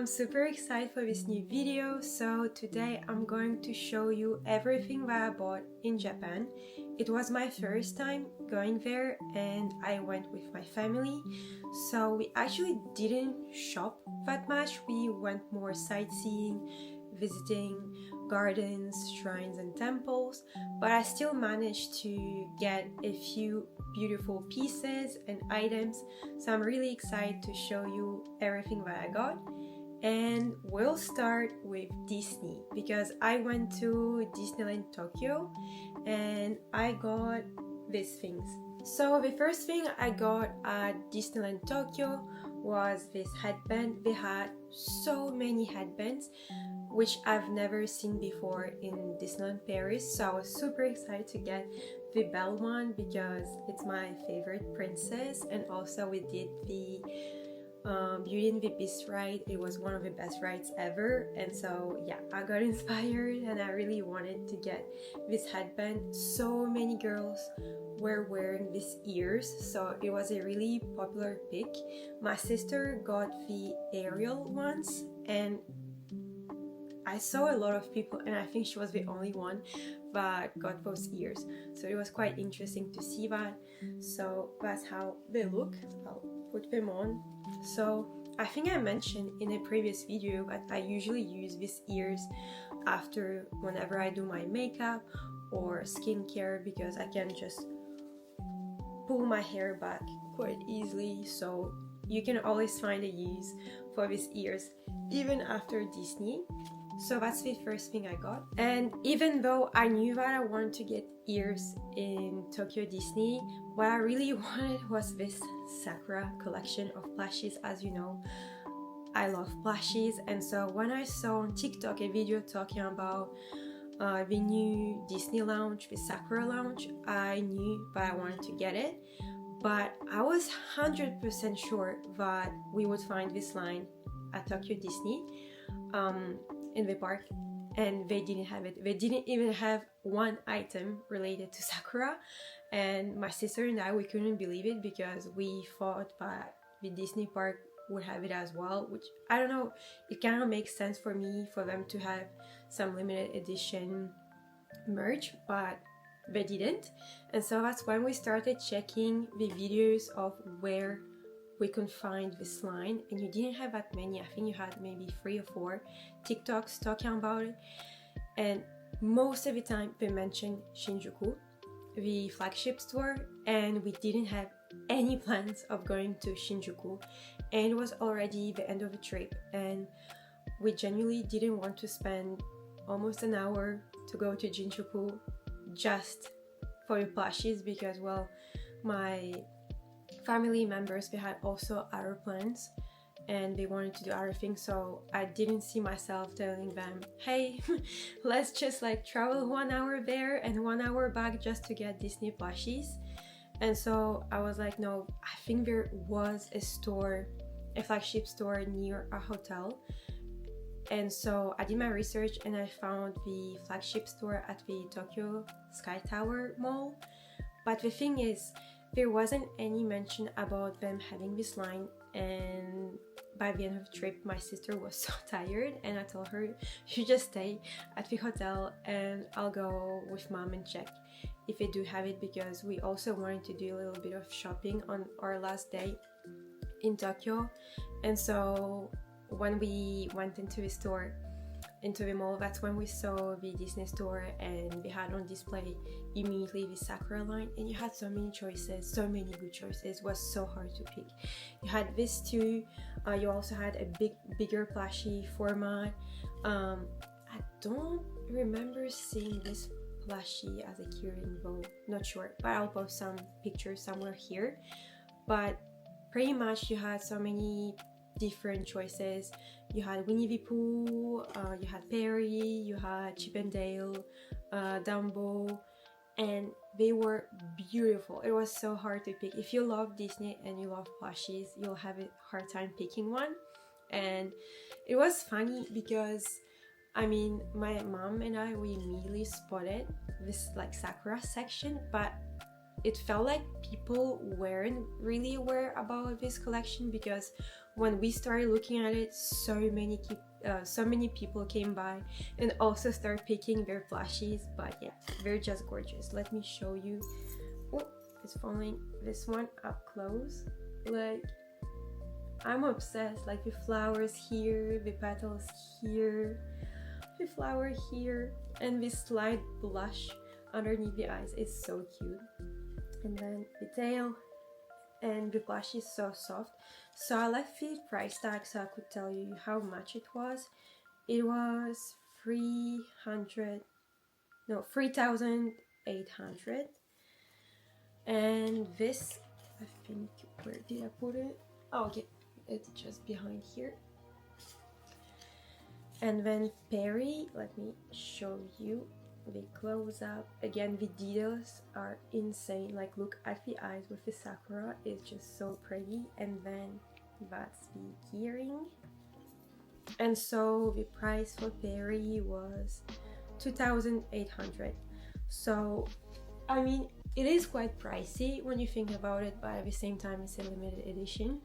I'm super excited for this new video. So today I'm going to show you everything that I bought in Japan. It was my first time going there and I went with my family. So we actually didn't shop that much. We went more sightseeing, visiting gardens, shrines and temples, but I still managed to get a few beautiful pieces and items, so I'm really excited to show you everything that I got. And we'll start with Disney because I went to Disneyland Tokyo and I got these things. So the first thing I got at Disneyland Tokyo was this headband. They had so many headbands which I've never seen before in Disneyland Paris, so I was super excited to get the Belle one because it's my favorite princess, and also we did the Beauty and the Beast ride. It was one of the best rides ever, and so yeah, I got inspired and I really wanted to get this headband. So many girls were wearing these ears, so it was a really popular pick. My sister got the Ariel ones and I saw a lot of people, and I think she was the only one that got those ears, so it was quite interesting to see that. So that's how they look. I'll put them on. So I think I mentioned in a previous video that I usually use these ears after whenever I do my makeup or skincare because I can just pull my hair back quite easily, so you can always find a use for these ears even after Disney. So that's the first thing I got. And even though I knew that I wanted to get ears in Tokyo Disney, what I really wanted was this Sakura collection of plushies. As you know, I love plushies, and so when I saw on TikTok a video talking about the new Disney lounge, the Sakura lounge, I knew that I wanted to get it. But I was 100% sure that we would find this line at Tokyo Disney. In the park, and they didn't have it. They didn't even have one item related to Sakura, and my sister and I, we couldn't believe it because we thought that the Disney park would have it as well, which I don't know, it kind of makes sense for me for them to have some limited edition merch, but they didn't. And so that's when we started checking the videos of where we could find this line, and you didn't have that many. I think you had maybe 3 or 4 TikToks talking about it, and most of the time they mentioned Shinjuku, the flagship store, and we didn't have any plans of going to Shinjuku, and it was already the end of the trip, and we genuinely didn't want to spend almost an hour to go to Shinjuku just for the plushies because, well, my family members, they had also other plans and they wanted to do other things, so I didn't see myself telling them, hey, let's just like travel 1 hour there and 1 hour back just to get Disney plushies. And so I was like, no, I think there was a store, a flagship store near a hotel, and so I did my research and I found the flagship store at the Tokyo Sky Tower Mall. But the thing is, there wasn't any mention about them having this line, and by the end of the trip my sister was so tired and I told her, you just stay at the hotel and I'll go with mom and check if they do have it, because we also wanted to do a little bit of shopping on our last day in Tokyo. And so when we went into the store, into the mall, that's when we saw the Disney store and they had on display immediately the Sakura line, and you had so many choices, so many good choices. It was so hard to pick. You had this too. You also had a bigger plushie format. I don't remember seeing this plushie as a keyring though, not sure, but I'll post some pictures somewhere here. But pretty much you had so many different choices. You had Winnie the Pooh, you had Perry, you had Chip and Dale, Dumbo, and they were beautiful. It was so hard to pick. If you love Disney and you love plushies, you'll have a hard time picking one. And it was funny because, I mean, my mom and I, we immediately spotted this like Sakura section, but it felt like people weren't really aware about this collection, because when we started looking at it, so many people came by and also started picking their plushies. But yeah, they're just gorgeous. Let me show you. Oh, it's falling. This one up close. Like, I'm obsessed. Like, the flowers here, the petals here, the flower here, and this slight blush underneath the eyes is so cute. And then the tail, and the blush is so soft. So I left the price tag so I could tell you how much it was. It was 3,800. And this, I think, where did I put it? Oh, okay, it's just behind here. And then Perry, let me show you the close up. Again, the details are insane. Like, look at the eyes with the sakura, it's just so pretty. And then that's the keyring. And so the price for Perry was 2,800. So I mean, it is quite pricey when you think about it, but at the same time it's a limited edition.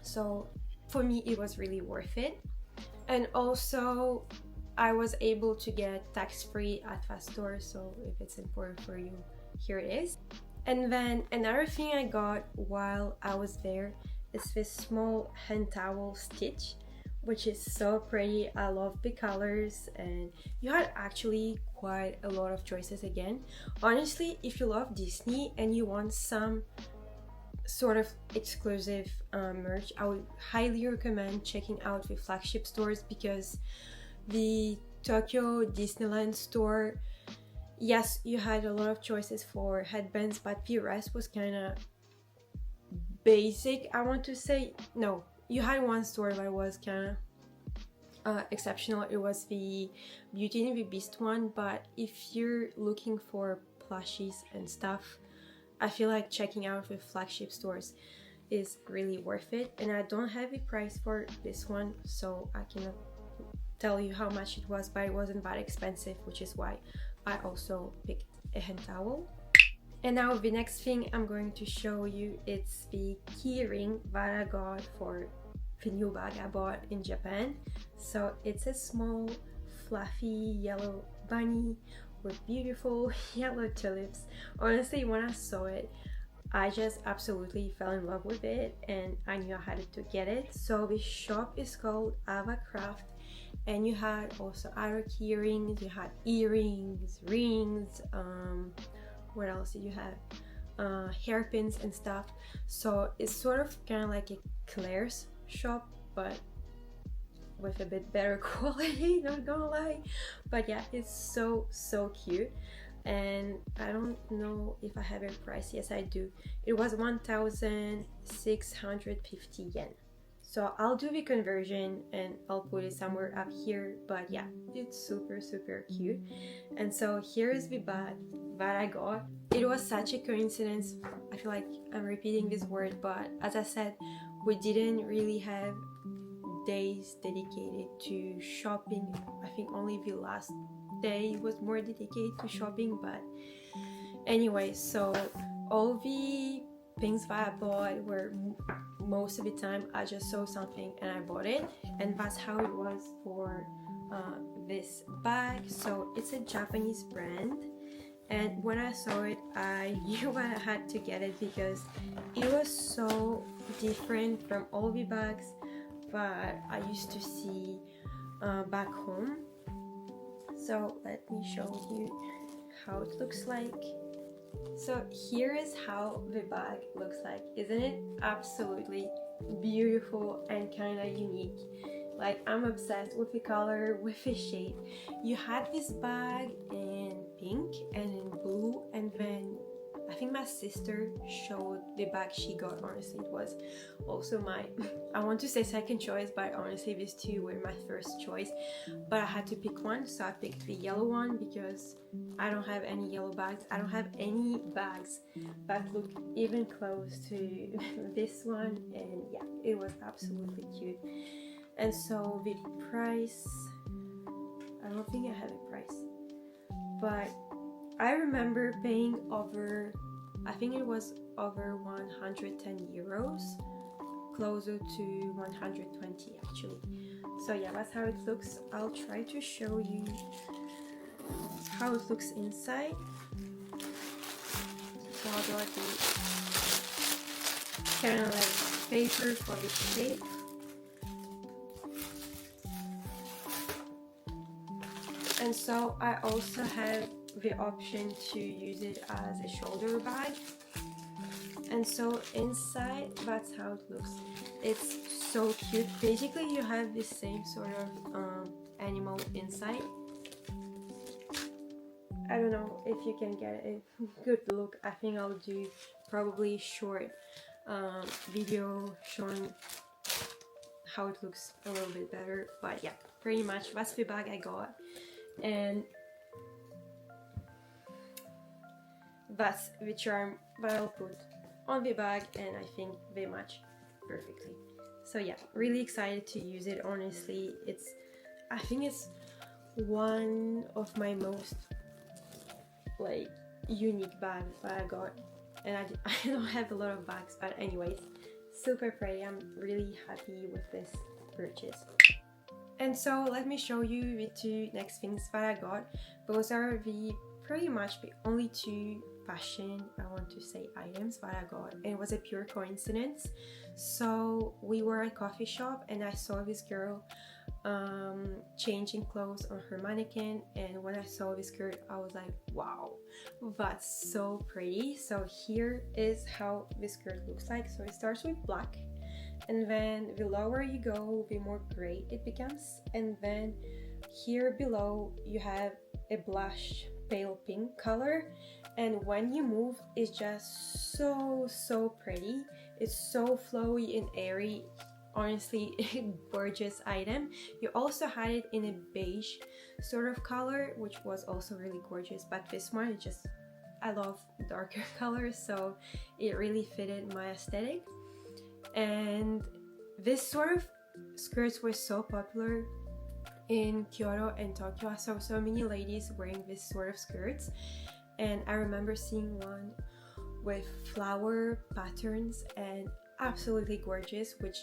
So for me it was really worth it. And also I was able to get tax-free at fast stores, so if it's important for you, here it is. And then another thing I got while I was there is this small hand towel stitch, which is so pretty. I love the colors, and you had actually quite a lot of choices again. Honestly, if you love Disney and you want some sort of exclusive merch, I would highly recommend checking out the flagship stores, because the Tokyo Disneyland store, yes, you had a lot of choices for headbands, but the rest was kind of basic, I want to say. No, you had one store that was kind of exceptional. It was the Beauty and the Beast one, but if you're looking for plushies and stuff, I feel like checking out the flagship stores is really worth it. And I don't have a price for this one, so I cannot tell you how much it was, but it wasn't that expensive, which is why I also picked a hand towel. And now the next thing I'm going to show you, it's the key ring that I got for the new bag I bought in Japan. So it's a small fluffy yellow bunny with beautiful yellow tulips. Honestly, when I saw it, I just absolutely fell in love with it, and I knew I had to get it. So the shop is called Ava Craft, and you had also other key rings, you had earrings, rings, what else did you have? Hairpins and stuff. So it's sort of kind of like a Claire's shop, but with a bit better quality, not gonna lie. But yeah, it's so cute. And I don't know if I have a price. Yes, I do. It was 1,650 yen. So I'll do the conversion and I'll put it somewhere up here. But yeah, it's super cute. And so here is the bag that I got. It was such a coincidence. I feel like I'm repeating this word, but as I said, we didn't really have days dedicated to shopping. I think only the last day was more dedicated to shopping. But anyway, so all the things that I bought were, most of the time I just saw something and I bought it, and that's how it was for this bag. So it's a Japanese brand, and when I saw it I knew I had to get it because it was so different from all the bags that I used to see back home. So let me show you how it looks like. So here is how the bag looks like. Isn't it absolutely beautiful and kind of unique? Like, I'm obsessed with the color, with the shape. You had this bag in pink and in blue, and then I think my sister showed the bag she got. Honestly, it was also my, I want to say second choice, but honestly these two were my first choice. But I had to pick one, so I picked the yellow one because I don't have any yellow bags. I don't have any bags that look even close to this one, and yeah, it was absolutely cute. And so the price, I don't think I have a price, but I remember paying over I think it was over 110 euros, closer to 120 actually. So yeah, that's how it looks. I'll try to show you how it looks inside. So I got the kind of like paper for the shape. And so I also have the option to use it as a shoulder bag. And so inside, that's how it looks. It's so cute. Basically you have the same sort of animal inside. I don't know if you can get a good look. I think I'll do probably short video showing how it looks a little bit better. But yeah, pretty much that's the bag I got. And that's the charm that I'll put on the bag, and I think they match perfectly. So yeah, really excited to use it. Honestly, I think it's one of my most like unique bags that I got, and I don't have a lot of bags, but anyways, super pretty. I'm really happy with this purchase. And so let me show you the two next things that I got. Those are the pretty much the only two fashion, I want to say, items that I got, and it was a pure coincidence. So we were at a coffee shop and I saw this girl changing clothes on her mannequin, and when I saw this skirt I was like, wow, that's so pretty. So here is how this skirt looks like. So it starts with black, and then the lower you go, the more gray it becomes, and then here below you have a blush pale pink color, and when you move it's just so pretty. It's so flowy and airy. Honestly, a gorgeous item. You also had it in a beige sort of color, which was also really gorgeous, but this one is just, I love darker colors, so it really fitted my aesthetic. And this sort of skirts were so popular in Kyoto and Tokyo. I saw so many ladies wearing this sort of skirts, and I remember seeing one with flower patterns and absolutely gorgeous, which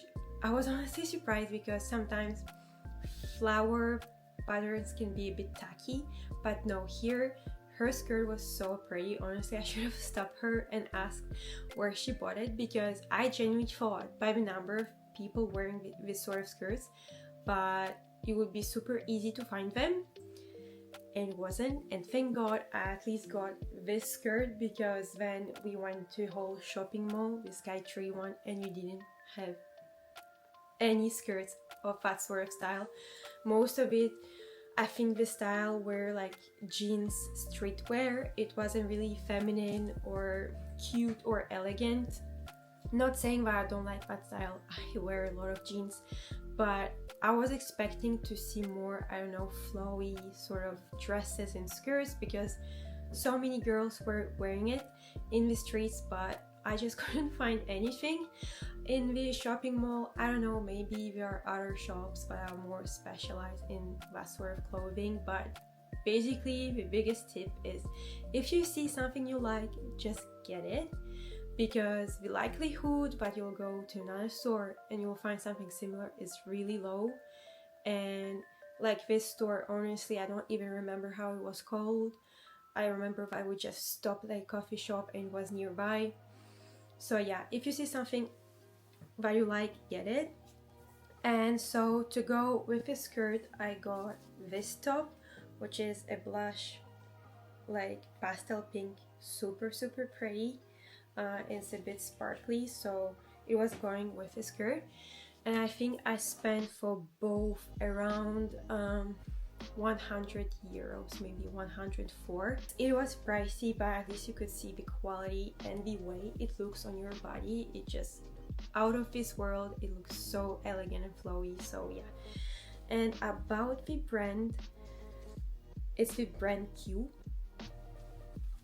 I was honestly surprised because sometimes flower patterns can be a bit tacky, but no, here her skirt was so pretty. Honestly, I should have stopped her and asked where she bought it, because I genuinely thought by the number of people wearing this sort of skirts, but it would be super easy to find them, and it wasn't. And thank God I at least got this skirt, because then we went to a whole shopping mall, the Skytree one, and you didn't have any skirts of that sort of style. Most of it, I think the style were like jeans streetwear. It wasn't really feminine or cute or elegant. Not saying that I don't like that style, I wear a lot of jeans, but I was expecting to see more, I don't know, flowy sort of dresses and skirts, because so many girls were wearing it in the streets, but I just couldn't find anything in the shopping mall. I don't know, maybe there are other shops that are more specialized in that sort of clothing, but basically the biggest tip is, if you see something you like, just get it, because the likelihood that you'll go to another store and you'll find something similar is really low. And like this store, honestly, I don't even remember how it was called. I remember if I would just stop at a coffee shop and it was nearby. So yeah, if you see something that you like, get it. And so to go with the skirt, I got this top, which is a blush like pastel pink, super pretty. It's a bit sparkly, so it was going with the skirt, and I think I spent for both around 100 euros, maybe 104. It was pricey, but at least you could see the quality and the way it looks on your body. It just out of this world. It looks so elegant and flowy. So yeah. And about the brand, it's the brand Q.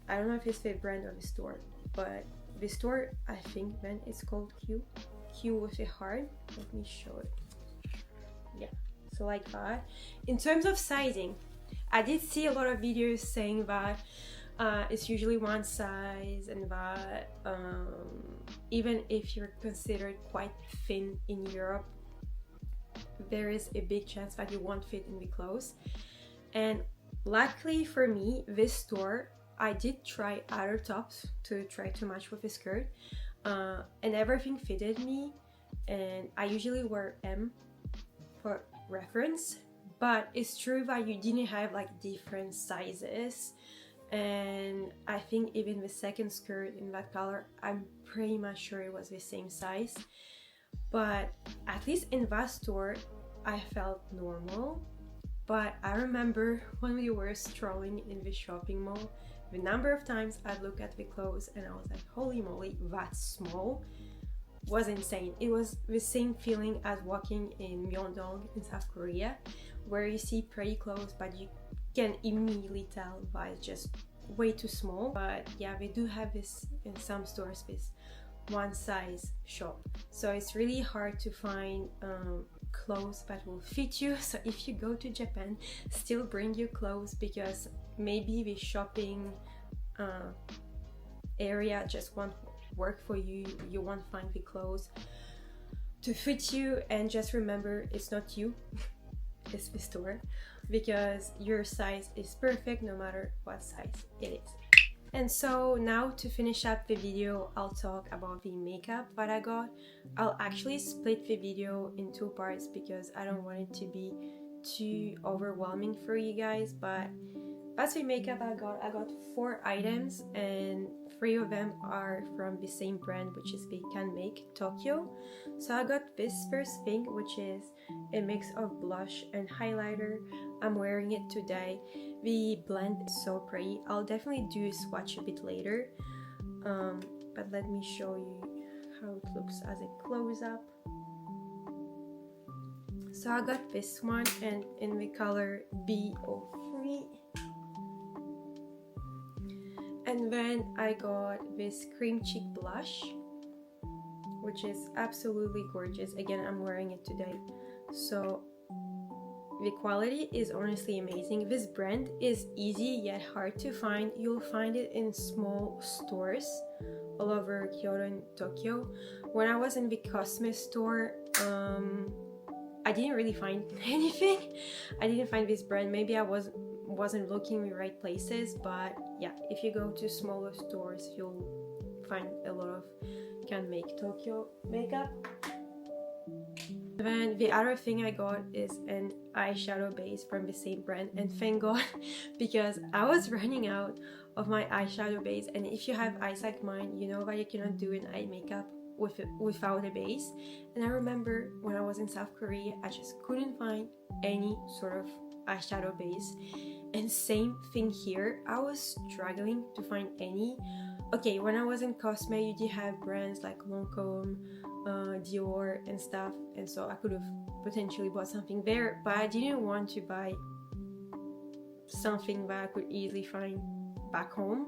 I don't know if it's the brand or the store, but the store, I think then it's called Q with a heart. Let me show it. Yeah, so like that. In terms of sizing, I did see a lot of videos saying that It's usually one size, and that even if you're considered quite thin in Europe, there is a big chance that you won't fit in the clothes. And luckily for me, this store, I did try other tops to try to match with the skirt, and everything fitted me, and I usually wear M for reference, but it's true that you didn't have like different sizes. And I think even the second skirt in that color, I'm pretty much sure it was the same size. But at least in that store, I felt normal. But I remember when we were strolling in the shopping mall, the number of times I'd look at the clothes and I was like, holy moly, that's small, was insane. It was the same feeling as walking in Myeongdong in South Korea, where you see pretty clothes but you can immediately tell that it's just way too small. But yeah, we do have this in some stores, this one size shop, so it's really hard to find clothes that will fit you. So if you go to Japan, still bring your clothes, because maybe the shopping area just won't work for you. You won't find the clothes to fit you, and just remember, it's not you, it's the store, because your size is perfect no matter what size it is. And so now to finish up the video, I'll talk about the makeup that I got. I'll actually split the video in two parts because I don't want it to be too overwhelming for you guys, but that's the makeup I got. I got 4 items, and 3 of them are from the same brand, which is the Can Make Tokyo. So I got this first thing, which is a mix of blush and highlighter. I'm wearing it today. The blend is so pretty. I'll definitely do a swatch a bit later, but let me show you how it looks as a close-up. So I got this one, and in the color B03. And then I got this cream cheek blush, which is absolutely gorgeous. Again, I'm wearing it today. So the quality is honestly amazing. This brand is easy yet hard to find. You'll find it in small stores all over Kyoto and Tokyo. When I was in the Cosme store, I didn't really find anything. I didn't find this brand. Maybe I wasn't looking in the right places, but yeah, if you go to smaller stores, you'll find a lot of Can Make Tokyo makeup. Then the other thing I got is an eyeshadow base from the same brand, and thank God, because I was running out of my eyeshadow base. And if you have eyes like mine, you know that you cannot do an eye makeup without a base. And I remember when I was in South Korea, I just couldn't find any sort of eyeshadow base, and same thing here, I was struggling to find any. Okay, when I was in Cosme, you did have brands like Lancome, Dior and stuff, and so I could have potentially bought something there, but I didn't want to buy something that I could easily find back home.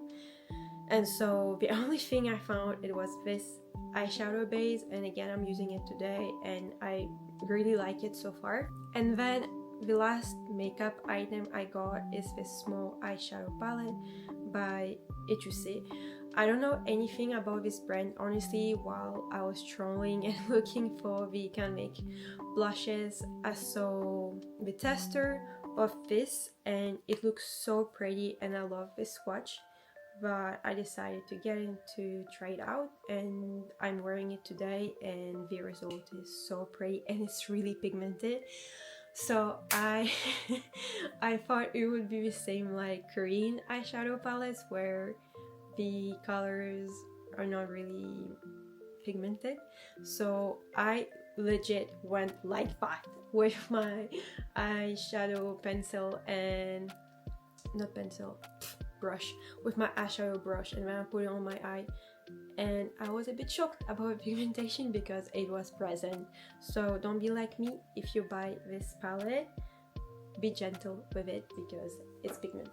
And so the only thing I found, it was this eyeshadow base, and again, I'm using it today and I really like it so far. And then the last makeup item I got is this small eyeshadow palette by Etoussé. I don't know anything about this brand, honestly. While I was trolling and looking for the Can Make blushes, I saw the tester of this and it looks so pretty, and I love this swatch, but I decided to get it to try it out, and I'm wearing it today and the result is so pretty, and it's really pigmented. So I thought it would be the same like Korean eyeshadow palettes where the colors are not really pigmented. So I legit went like that with my eyeshadow pencil and brush, with my eyeshadow brush, and then I put it on my eye, and I was a bit shocked about the pigmentation because it was present. So don't be like me. If you buy this palette, be gentle with it because it's pigmented.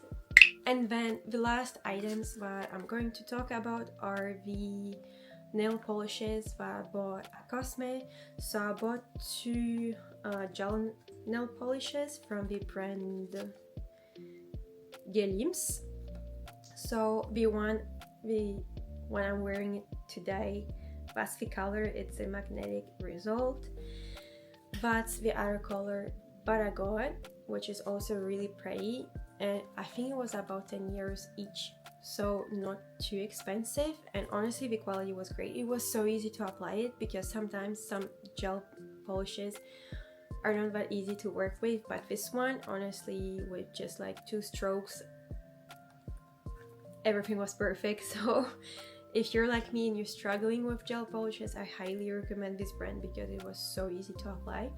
And then the last items that I'm going to talk about are the nail polishes that I bought at Cosme. So I bought 2 gel nail polishes from the brand Gelims. So the one I'm wearing it today, that's the color, it's a magnetic result. That's the other color that I got, which is also really pretty, and I think it was about 10 euros each, so not too expensive, and honestly the quality was great. It was so easy to apply it, because sometimes some gel polishes are not that easy to work with, but this one, honestly, with just like 2 strokes, everything was perfect. So if you're like me and you're struggling with gel polishes, I highly recommend this brand because it was so easy to apply.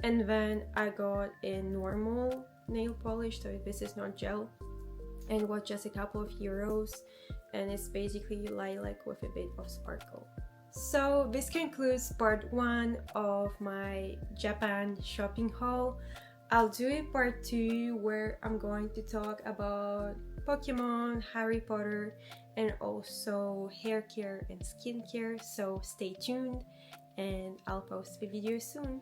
And then I got a normal nail polish, so this is not gel, and it was just a couple of euros, and it's basically lilac with a bit of sparkle. So this concludes part 1 of my Japan shopping haul. I'll do a part 2 where I'm going to talk about Pokemon, Harry Potter, and also hair care and skincare, so stay tuned and I'll post the video soon.